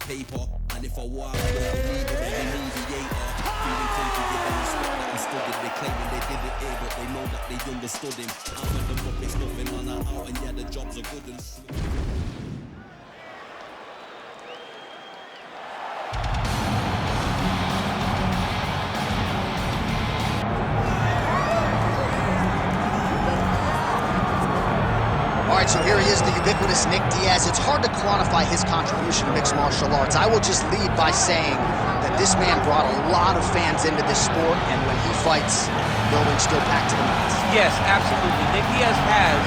paper. And if I walk, I don't believe it, then the mediator. Feeling crazy, giving respect that he stood it. They claiming they didn't hear, but they know that they understood him. I've heard them up, it's nothing on that out, and yeah, the jobs are good and So here he is, the ubiquitous Nick Diaz. It's hard to quantify his contribution to mixed martial arts. I will just lead by saying that this man brought a lot of fans into this sport, and when he fights, buildings still packed to the max. Yes, absolutely. Nick Diaz has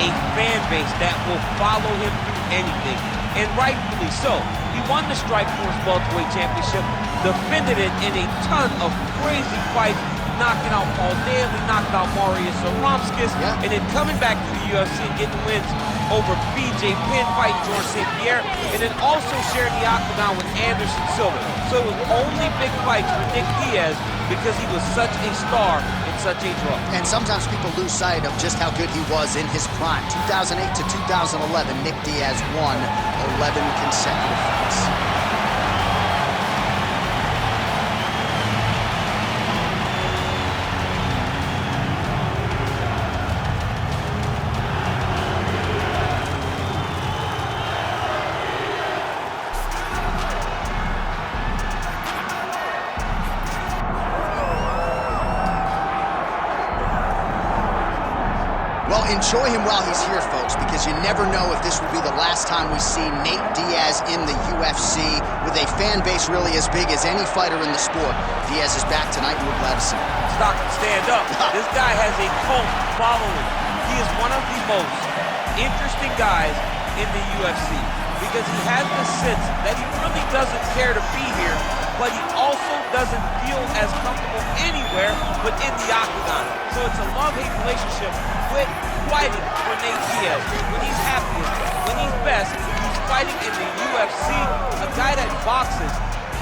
a fan base that will follow him through anything, and rightfully so. He won the Strikeforce Welterweight Championship, defended it in a ton of crazy fights, knocking out Paul Daly, knocking out Marius Zaromskis, and then coming back to the UFC and getting wins over BJ Penn, fighting George St. Pierre, and then also sharing the octagon with Anderson Silva. So it was only big fights for Nick Diaz because he was such a star and such a draw. And sometimes people lose sight of just how good he was in his prime. 2008 to 2011, Nick Diaz won 11 consecutive fights. Well, enjoy him while he's here, folks, because you never know if this will be the last time we see Nate Diaz in the UFC with a fan base really as big as any fighter in the sport. Diaz is back tonight, and we're glad to see him. Stock and stand up. This guy has a cult following. He is one of the most interesting guys in the UFC because he has the sense that he really doesn't care to be here, but he also doesn't feel as comfortable anywhere but in the octagon. So it's a love-hate relationship with fighting for Nate Diaz. When he's happiest, when he's best, he's fighting in the UFC. A guy that boxes,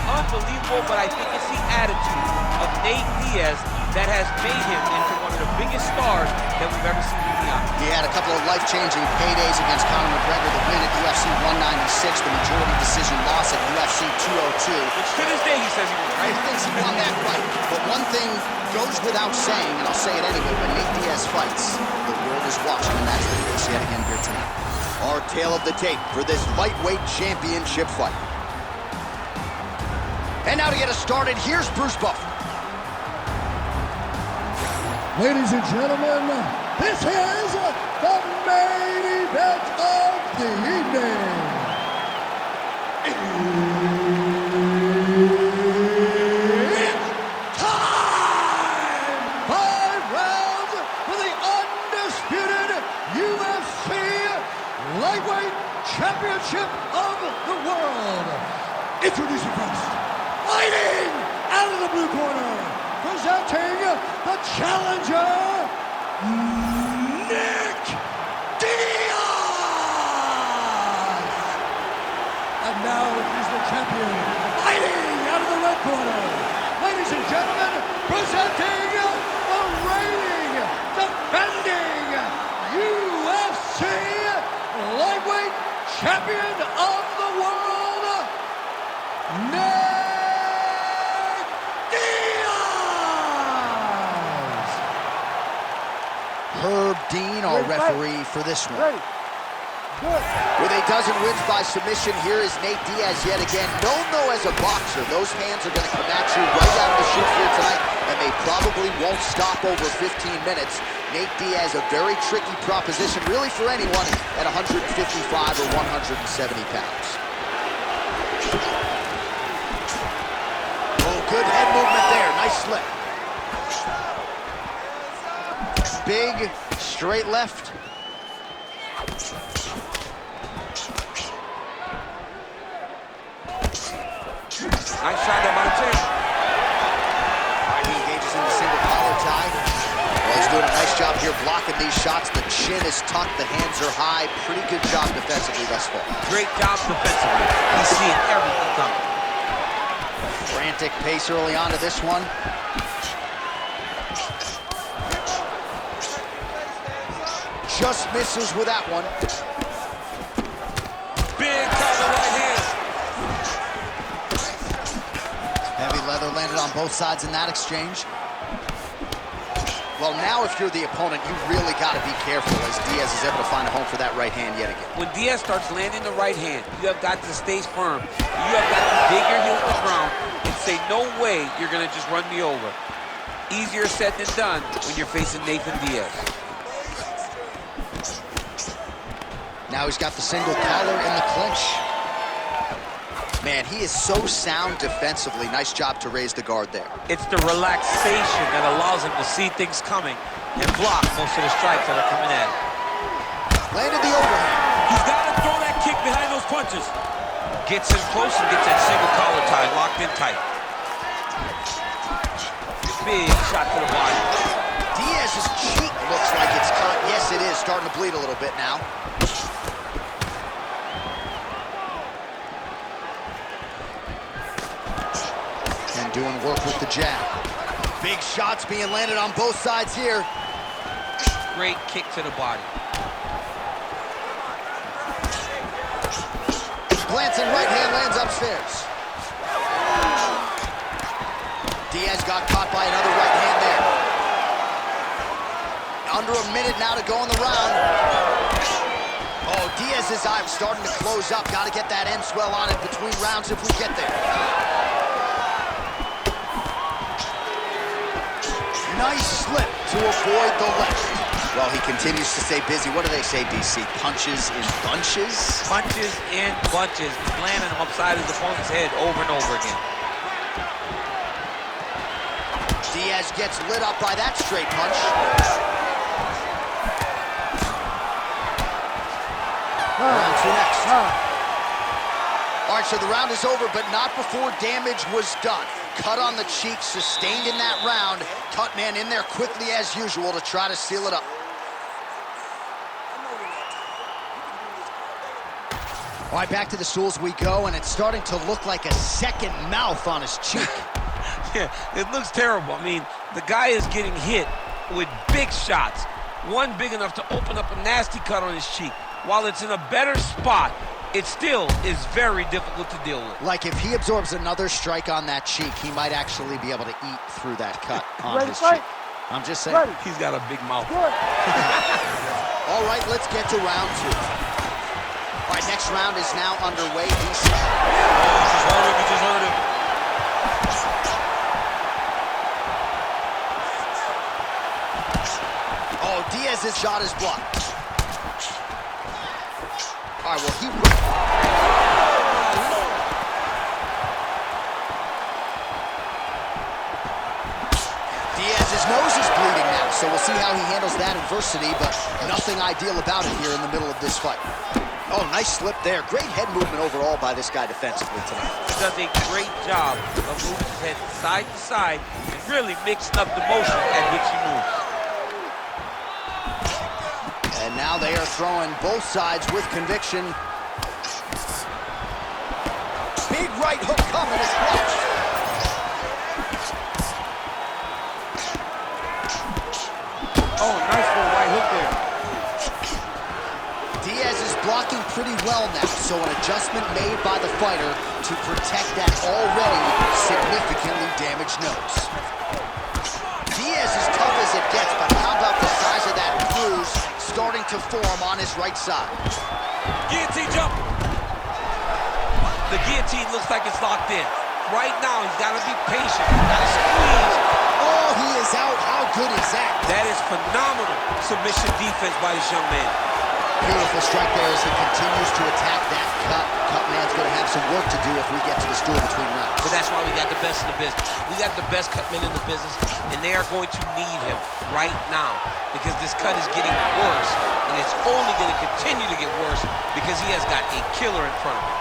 unbelievable, but I think it's the attitude of Nate Diaz that has made him into one of the biggest stars that we've ever seen in the octagon. He had a couple of life-changing paydays against Conor McGregor, the win at UFC 196, the majority decision loss at UFC 202. Which to this day he says he won, right? He thinks he won that fight. But one thing goes without saying, and I'll say it anyway, when Nate Diaz fights, the world is watching, and that's the case yet again here tonight. Our tale of the tape for this lightweight championship fight. And now to get us started, here's Bruce Buffer. Ladies and gentlemen, this is the main event of the evening. It's time! 5 rounds for the undisputed UFC Lightweight Championship of the World. Introducing first, fighting out of the blue corner, presenting the challenger, Nick Diaz! And now he's the champion, fighting out of the red corner. Ladies and gentlemen, presenting the reigning, defending UFC Lightweight Champion of the World, Nick Herb Dean, our referee for this one. Ready. Good. With a dozen wins by submission, here is Nate Diaz yet again. Known though as a boxer, those hands are going to come at you right out of the chute here tonight, and they probably won't stop over 15 minutes. Nate Diaz, a very tricky proposition, really for anyone at 155 or 170 pounds. Oh, good head movement there. Nice slip. Big, straight left. Nice shot there by the chin. All right, he engages in the single collar tie. Well, he's doing a nice job here blocking these shots. The chin is tucked, the hands are high. Pretty good job defensively thus far. Great job defensively. He's seeing everything coming. Frantic pace early on to this one. Just misses with that one. Big counter right hand. on both sides in that exchange. Well, now if you're the opponent, you really got to be careful as Diaz is able to find a home for that right hand yet again. When Diaz starts landing the right hand, you have got to stay firm. You have got to dig your heels to the ground and say, no way you're going to just run me over. Easier said than done when you're facing Nathan Diaz. Now he's got the single collar in the clinch. Man, he is so sound defensively. Nice job to raise the guard there. It's the relaxation that allows him to see things coming and block most of the strikes that are coming at him. Landed the overhand. He's got to throw that kick behind those punches. Gets in close and gets that single collar tie locked in tight. Big shot to the body. Diaz's cheek looks like it's cut. Yes, it is. Starting to bleed a little bit now. And doing work with the jab. Big shots being landed on both sides here. Great kick to the body. Glancing right hand lands upstairs. Diaz got caught by another right hand there. Under a minute now to go in the round. Oh, Diaz's eye starting to close up. Got to get that end swell on it between rounds if we get there. Nice slip to avoid the left. Well, he continues to stay busy. What do they say, DC? Punches in bunches? Punches in bunches. Landing him upside his opponent's head over and over again. Diaz gets lit up by that straight punch. Round two next. All right, so the round is over, but not before damage was done. Cut on the cheek, sustained in that round. Cut man in there quickly as usual to try to seal it up. All right, back to the stools we go, and it's starting to look like a second mouth on his cheek. Yeah, it looks terrible. I mean, the guy is getting hit with big shots. One big enough to open up a nasty cut on his cheek. While it's in a better spot, it still is very difficult to deal with. Like if he absorbs another strike on that cheek, he might actually be able to eat through that cut on his cheek. I'm just saying. He's got a big mouth. All right, let's get to round two. All right, next round is now underway. DC. Oh, just heard him. He just heard him. Oh, Diaz's shot is blocked. All right, well, Diaz's nose is bleeding now, so we'll see how he handles that adversity, but nothing ideal about it here in the middle of this fight. Oh, nice slip there. Great head movement overall by this guy defensively tonight. He does a great job of moving his head side to side and really mixing up the motion at which he moves. And now they are throwing both sides with conviction. Big right hook coming is blocked. Oh, nice little right hook there. Diaz is blocking pretty well now, so an adjustment made by the fighter to protect that already significantly damaged nose. Diaz is tough as it gets, but how about the size of that bruise starting to form on his right side? Guillotine jump. The guillotine looks like it's locked in. Right now, he's got to be patient. He's got to squeeze. Oh, he is out. How good is that? That is phenomenal submission defense by this young man. Beautiful strike there as he continues to attack that cut. Cut man's going to have some work to do if we get to the stool between rounds. But that's why we got the best in the business. We got the best cut men in the business, and they are going to need him right now because this cut is getting worse, and it's only going to continue to get worse because he has got a killer in front of him.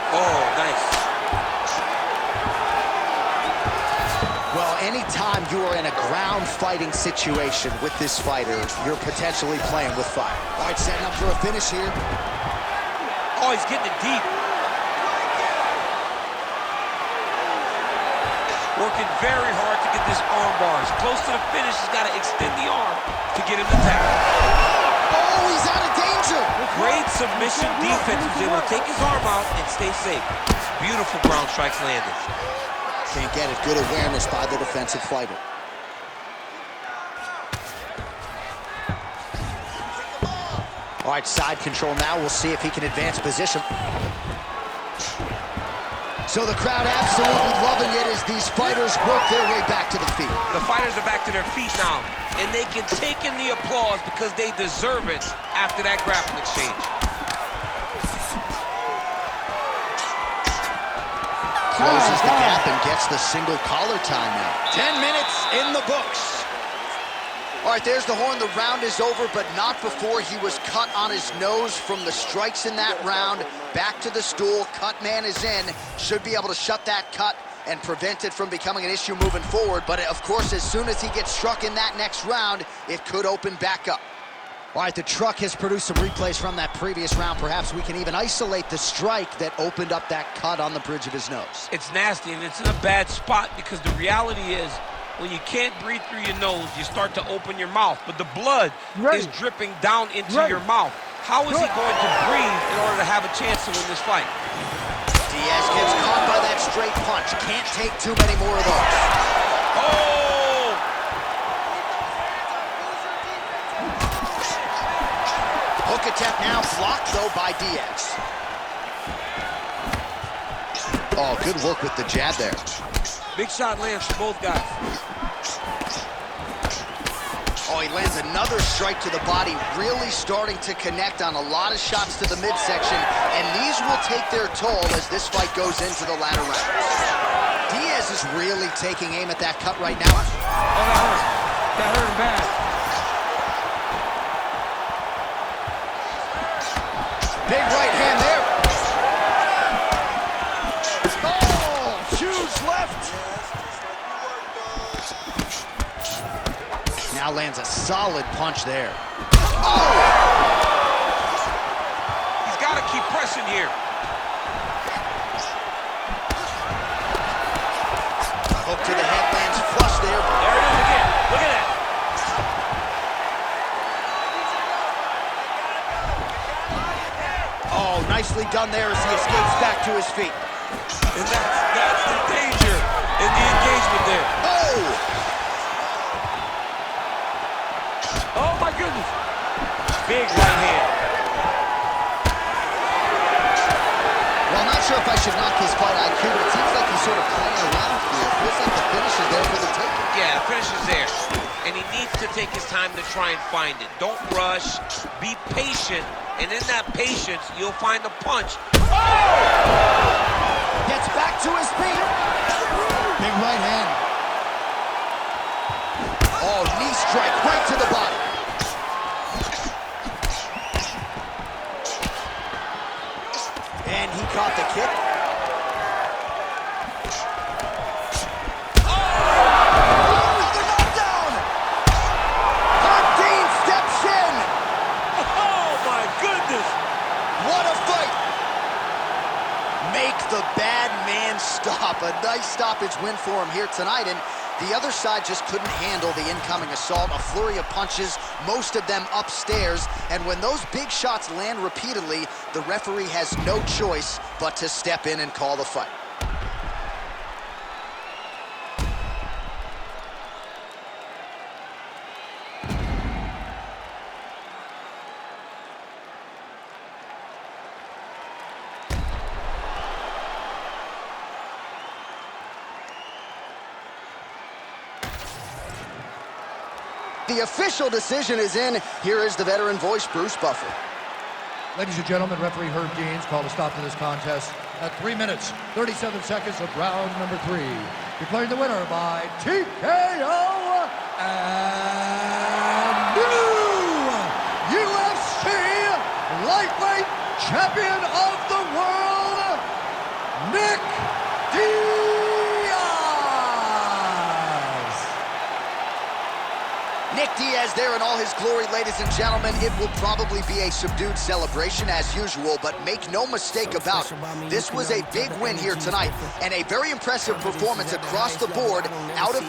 Oh, nice. Well, anytime you are in a ground fighting situation with this fighter, you're potentially playing with fire. All right, setting up for a finish here. Oh, he's getting it deep. Working very hard to get this arm bars. Close to the finish, he's got to extend the arm to get him to tap. Oh, he's out of danger. Great submission. Submission defense was able to take his arm out and stay safe. Beautiful ground strikes landed. Can't get it. Good awareness by the defensive fighter. All right, side control now. We'll see if he can advance position. So the crowd absolutely loving it as these fighters work their way back to the feet. The fighters are back to their feet now, and they can take in the applause because they deserve it after that grappling exchange. Closes the gap and gets the single collar time now. 10 minutes in the books. All right, there's the horn. The round is over, but not before he was cut on his nose from the strikes in that round. Back to the stool. Cut man is in. Should be able to shut that cut and prevent it from becoming an issue moving forward. But, of course, as soon as he gets struck in that next round, it could open back up. All right, the truck has produced some replays from that previous round. Perhaps we can even isolate the strike that opened up that cut on the bridge of his nose. It's nasty, and it's in a bad spot because the reality is when you can't breathe through your nose, you start to open your mouth, but the blood is dripping down into your mouth. How is he going to breathe in order to have a chance to win this fight? Diaz gets caught by that straight punch. Can't take too many more of those. Oh! Hook attempt now blocked, though, by Diaz. Oh, good work with the jab there. Big shot lands for both guys. Oh, he lands another strike to the body, really starting to connect on a lot of shots to the midsection, and these will take their toll as this fight goes into the latter rounds. Diaz is really taking aim at that cut right now. Oh, that hurt. That hurt him bad. Big right hand there. Oh, huge left. Now lands a solid punch there. Oh! He's got to keep pressing here. Hook to the head, lands flush there. There it is again. Look at that. Oh, nicely done there as he escapes back to his feet. And that's the danger in the engagement there. Oh! Oh, my goodness. Big right hand. Well, I'm not sure if I should knock his fight IQ, but it seems like he's sort of playing around here. It feels like the finish is there for the taking. Yeah, the finish is there. And he needs to take his time to try and find it. Don't rush. Be patient. And in that patience, you'll find the punch. Oh! Gets back to his feet. Big right hand. Oh, knee strike right to the body. And he caught the kick. The bad man stop. A nice stoppage win for him here tonight, and the other side just couldn't handle the incoming assault. A flurry of punches, most of them upstairs, and when those big shots land repeatedly, the referee has no choice but to step in and call the fight. The official decision is in. Here is the veteran voice, Bruce Buffer. Ladies and gentlemen, referee Herb Deans called a stop to this contest at 3 minutes, 37 seconds of round number 3. Declaring the winner by TKO and new UFC lightweight champion of the world, Nick Diaz. Nick Diaz there in all his glory, ladies and gentlemen. It will probably be a subdued celebration as usual, but make no mistake about it. This was a big win here tonight and a very impressive performance across the board out of